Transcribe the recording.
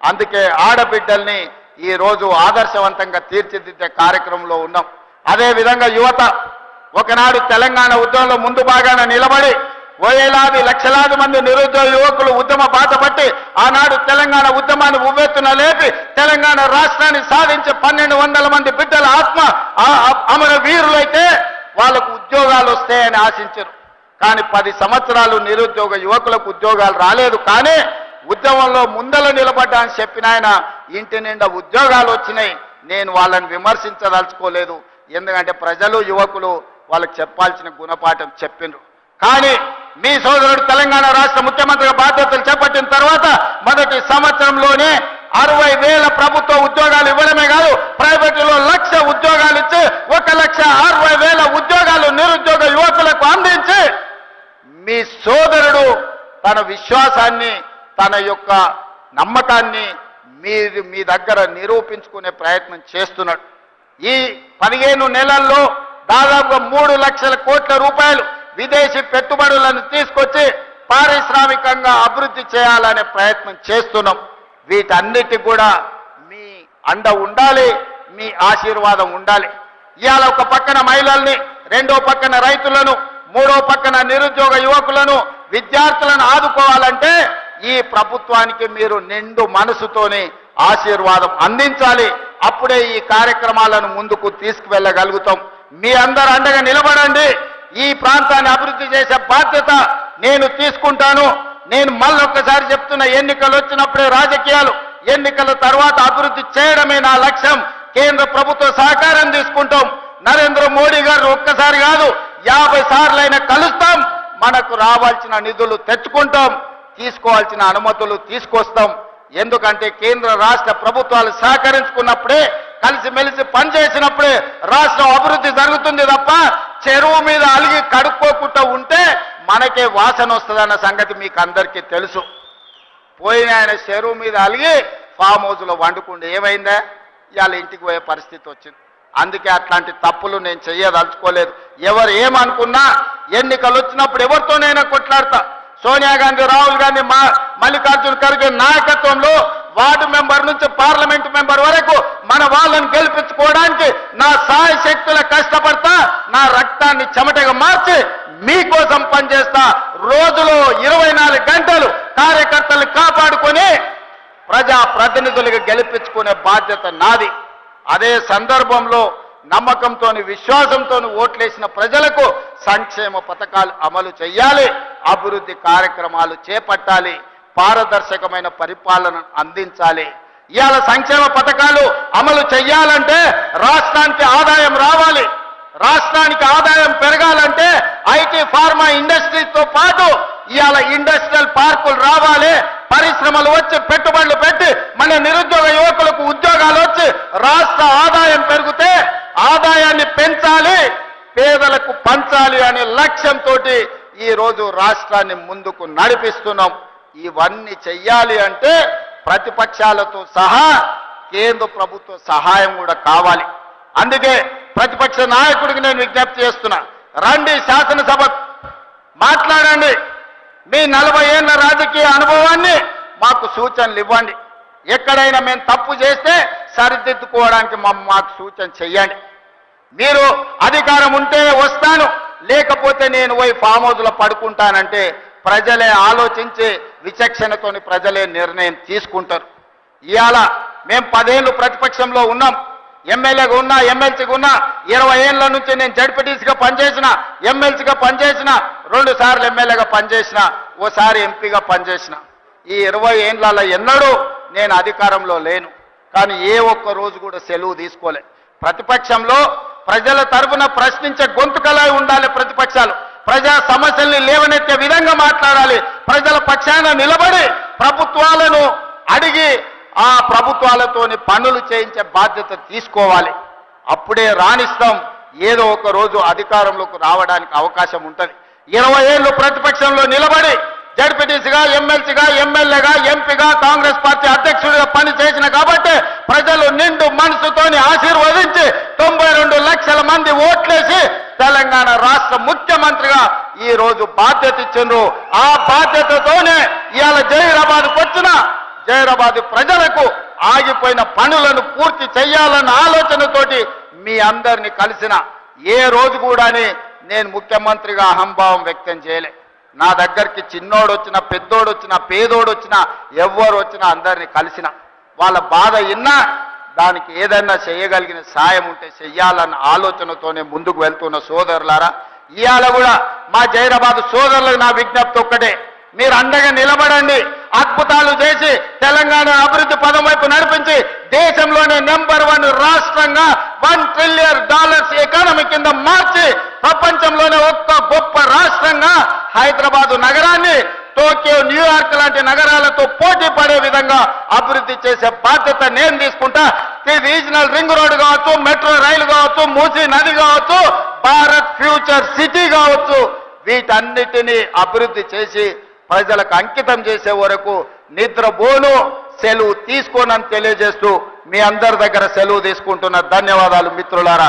అందుకే ఆడబిడ్డల్ని ఈ రోజు ఆదర్శవంతంగా తీర్చిదిద్దే కార్యక్రమంలో ఉన్నాం. అదే విధంగా యువత ఒకనాడు తెలంగాణ ఉద్యమంలో ముందు భాగాన నిలబడి వేలాది లక్షలాది మంది నిరుద్యోగ యువకులు ఉద్యమ బాట పట్టి ఆనాడు తెలంగాణ ఉద్యమాన్ని ఉవ్వెత్తున లేపి తెలంగాణ రాష్ట్రాన్ని సాధించి 1200 మంది బిడ్డల ఆత్మ అమర వీరులైతే వాళ్ళకు ఉద్యోగాలు వస్తాయని ఆశించారు. కానీ 10 సంవత్సరాలు నిరుద్యోగ యువకులకు ఉద్యోగాలు రాలేదు. కానీ ఉద్యమంలో ముందల నిలబడ్డా అని చెప్పిన ఆయన ఇంటి నిండా ఉద్యోగాలు వచ్చినాయి. నేను వాళ్ళని విమర్శించదలుచుకోలేదు, ఎందుకంటే ప్రజలు యువకులు వాళ్ళకి చెప్పాల్సిన గుణపాఠం చెప్పిండ్రు. కానీ మీ సోదరుడు తెలంగాణ రాష్ట్ర ముఖ్యమంత్రిగా బాధ్యతలు చేపట్టిన తర్వాత మొదటి సంవత్సరంలోనే 60,000 ప్రభుత్వ ఉద్యోగాలు ఇవ్వడమే కాదు, ప్రైవేటులో 1,00,000 ఉద్యోగాలు ఇచ్చి 1,60,000 ఉద్యోగాలు నిరుద్యోగ యువకులకు అందించి మీ సోదరుడు తన విశ్వాసాన్ని తన యొక్క నమ్మకాన్ని మీ దగ్గర నిరూపించుకునే ప్రయత్నం చేస్తున్నాడు. ఈ 15 నెలల్లో దాదాపుగా 3 లక్షల కోట్ల రూపాయలు విదేశీ పెట్టుబడులను తీసుకొచ్చి పారిశ్రామికంగా అభివృద్ధి చేయాలనే ప్రయత్నం చేస్తున్నాం. వీటన్నిటి కూడా మీ అండ ఉండాలి, మీ ఆశీర్వాదం ఉండాలి. ఇవాళ ఒక పక్కన మహిళల్ని, రెండో పక్కన రైతులను, మూడో పక్కన నిరుద్యోగ యువకులను, విద్యార్థులను ఆదుకోవాలంటే ఈ ప్రభుత్వానికి మీరు నిండు మనసుతోని ఆశీర్వాదం అందించాలి. అప్పుడే ఈ కార్యక్రమాలను ముందుకు తీసుకువెళ్ళగలుగుతాం. మీ అందరూ అండగా నిలబడండి. ఈ ప్రాంతాన్ని అభివృద్ధి చేసే బాధ్యత నేను తీసుకుంటాను. నేను మళ్ళొక్కసారి చెప్తున్న, ఎన్నికలు వచ్చినప్పుడే రాజకీయాలు, ఎన్నికల తర్వాత అభివృద్ధి చేయడమే నా లక్ష్యం. కేంద్ర ప్రభుత్వ సహకారం తీసుకుంటాం. నరేంద్ర మోడీ గారు ఒక్కసారి కాదు 50 సార్లైనా కలుస్తాం. మనకు రావాల్సిన నిధులు తెచ్చుకుంటాం, తీసుకోవాల్సిన అనుమతులు తీసుకొస్తాం. ఎందుకంటే కేంద్ర రాష్ట్ర ప్రభుత్వాలు సహకరించుకున్నప్పుడే, కలిసిమెలిసి పనిచేసినప్పుడే రాష్ట్రం అభివృద్ధి జరుగుతుంది తప్ప చెరువు మీద అలిగి కడుక్కోకుండా ఉంటే మనకే వాసన వస్తుందన్న సంగతి మీకు అందరికీ తెలుసు. పోయిన ఆయన చెరువు మీద అలిగి ఫామ్ హౌస్లో వండుకుంటే ఏమైందా? ఇవాళ ఇంటికి పోయే పరిస్థితి వచ్చింది. అందుకే అట్లాంటి తప్పులు నేను చెయ్యదలుచుకోలేదు. ఎవరు ఏమనుకున్నా ఎన్నికలు వచ్చినప్పుడు ఎవరితోనైనా కొట్లాడతా. సోనియా గాంధీ, రాహుల్ గాంధీ, మల్లికార్జున ఖర్గే నాయకత్వంలో వార్డు మెంబర్ నుంచి పార్లమెంట్ మెంబర్ వరకు మన వాళ్ళని గెలిపించుకోవడానికి నా సాయ శక్తుల కష్టపడతా, నా రక్తాన్ని చెమటగా మార్చి మీకోసం పనిచేస్తా. రోజులో 24 గంటలు కార్యకర్తలు కాపాడుకొని ప్రజా ప్రతినిధులుగా గెలిపించుకునే బాధ్యత నాది. అదే సందర్భంలో నమ్మకంతో, విశ్వాసంతో ఓట్లేసిన ప్రజలకు సంక్షేమ పథకాలు అమలు చేయాలి, అభివృద్ధి కార్యక్రమాలు చేపట్టాలి, పారదర్శకమైన పరిపాలన అందించాలి. ఇవాళ సంక్షేమ పథకాలు అమలు చేయాలంటే రాష్ట్రానికి ఆదాయం రావాలి. రాష్ట్రానికి ఆదాయం పెరగాలంటే ఐటీ, ఫార్మా ఇండస్ట్రీతో పాటు ఇవాళ ఇండస్ట్రియల్ పార్కులు రావాలి, పరిశ్రమలు వచ్చి పెట్టుబడులు పెట్టి మన నిరుద్యోగ యువకులకు ఉద్యోగాలు వచ్చి రాష్ట్ర ఆదాయం పెరిగితే ఆదాయాన్ని పెంచాలి, పేదలకు పంచాలి అనే లక్ష్యంతో ఈ రోజు రాష్ట్రాన్ని ముందుకు నడిపిస్తున్నాం. ఇవన్నీ చెయ్యాలి అంటే ప్రతిపక్షాలతో సహా కేంద్ర ప్రభుత్వ సహాయం కూడా కావాలి. అందుకే ప్రతిపక్ష నాయకుడికి నేను విజ్ఞప్తి చేస్తున్నా, రండి శాసనసభ మాట్లాడండి. మీ 40 ఏళ్ల రాజకీయ అనుభవాన్ని మాకు సూచనలు ఇవ్వండి. ఎక్కడైనా మేము తప్పు చేస్తే సరిదిద్దుకోవడానికి మాకు సూచన చెయ్యండి. మీరు అధికారం ఉంటే వస్తాను, లేకపోతే నేను పోయి ఫామ్ హౌస్లో పడుకుంటానంటే ప్రజలే ఆలోచించి విచక్షణతోని ప్రజలే నిర్ణయం తీసుకుంటారు. ఇవాళ మేము 10 ఏళ్ళు ప్రతిపక్షంలో ఉన్నాం, ఎమ్మెల్యేగా ఉన్నా, ఎమ్మెల్సీగా ఉన్నా. 20 ఏళ్ళ నుంచి నేను జడ్పీటీసీగా పనిచేసిన, ఎమ్మెల్సీగా పనిచేసిన, 2 సార్లు ఎమ్మెల్యేగా పనిచేసిన, ఓసారి ఎంపీగా పనిచేసిన. ఈ 20 ఏళ్ళ ఎన్నడూ నేను అధికారంలో లేను, కానీ ఏ ఒక్క రోజు కూడా సెలవు తీసుకోలే. ప్రతిపక్షంలో ప్రజల తరఫున ప్రశ్నించే గొంతుకలా ఉండాలి. ప్రతిపక్షాలు ప్రజా సమస్యల్ని లేవనెత్తే విధంగా మాట్లాడాలి. ప్రజల పక్షాన నిలబడి ప్రభుత్వాలను అడిగి ఆ ప్రభుత్వాలతోని పనులు చేయించే బాధ్యత తీసుకోవాలి. అప్పుడే రాణిస్తాం, ఏదో ఒక రోజు అధికారంలోకి రావడానికి అవకాశం ఉంటుంది. 20 ఏళ్ళు ప్రతిపక్షంలో నిలబడి జడ్పీటీసీగా, ఎమ్మెల్సీగా, ఎమ్మెల్యేగా, ఎంపీగా, కాంగ్రెస్ పార్టీ అధ్యక్షుడిగా పనిచేసిన కాబట్టి ప్రజలు నిండు మనసుతోని ఆశీర్వదించి 92 లక్షల మంది ఓట్లేసి తెలంగాణ రాష్ట్ర ముఖ్యమంత్రిగా ఈ రోజు బాధ్యత ఇచ్చిండ్రు. ఆ బాధ్యతతోనే ఇవాళ జహీరాబాద్కు వచ్చిన జైరాబాద్ ప్రజలకు ఆగిపోయిన పనులను పూర్తి చేయాలన్న ఆలోచనతోటి మీ అందరిని కలిసిన ఏ రోజు కూడాని నేను ముఖ్యమంత్రిగా అహంభావం వ్యక్తం చేయలే. నా దగ్గరికి చిన్నోడు వచ్చినా, పెద్దోడు వచ్చినా, పేదోడు వచ్చినా, ఎవ్వరు వచ్చినా అందరిని కలిసిన వాళ్ళ బాధ విన్నా దానికి ఏదన్నా చేయగలిగిన సాయం ఉంటే చెయ్యాలన్న ఆలోచనతోనే ముందుకు వెళ్తున్న సోదరులారా, ఇవాళ కూడా మా జైరాబాద్ సోదరులకు నా విజ్ఞప్తి ఒక్కటే, మీరు అండగా నిలబడండి. అద్భుతాలు చేసి తెలంగాణ అభివృద్ధి పదం వైపు నడిపించి దేశంలోనే నెంబర్ 1 రాష్ట్రంగా $1 ట్రిలియన్ ఎకానమీ కింద మార్చి ప్రపంచంలోనే ఒక్క గొప్ప రాష్ట్రంగా హైదరాబాదు నగరాన్ని టోక్యో, న్యూయార్క్ లాంటి నగరాలతో పోటీ పడే విధంగా అభివృద్ధి చేసే బాధ్యత నేను తీసుకుంటా. రీజనల్ రింగ్ రోడ్ కావచ్చు, మెట్రో రైలు కావచ్చు, మూసీ నది కావచ్చు, భారత్ ఫ్యూచర్ సిటీ కావచ్చు, వీటన్నిటినీ అభివృద్ధి చేసి ప్రజలకు అంకితం చేసే వరకు నిద్రపోను, సెలవు తీసుకోనని తెలియజేస్తూ మీ అందరి దగ్గర సెలవు తీసుకుంటున్న ధన్యవాదాలు మిత్రులారా.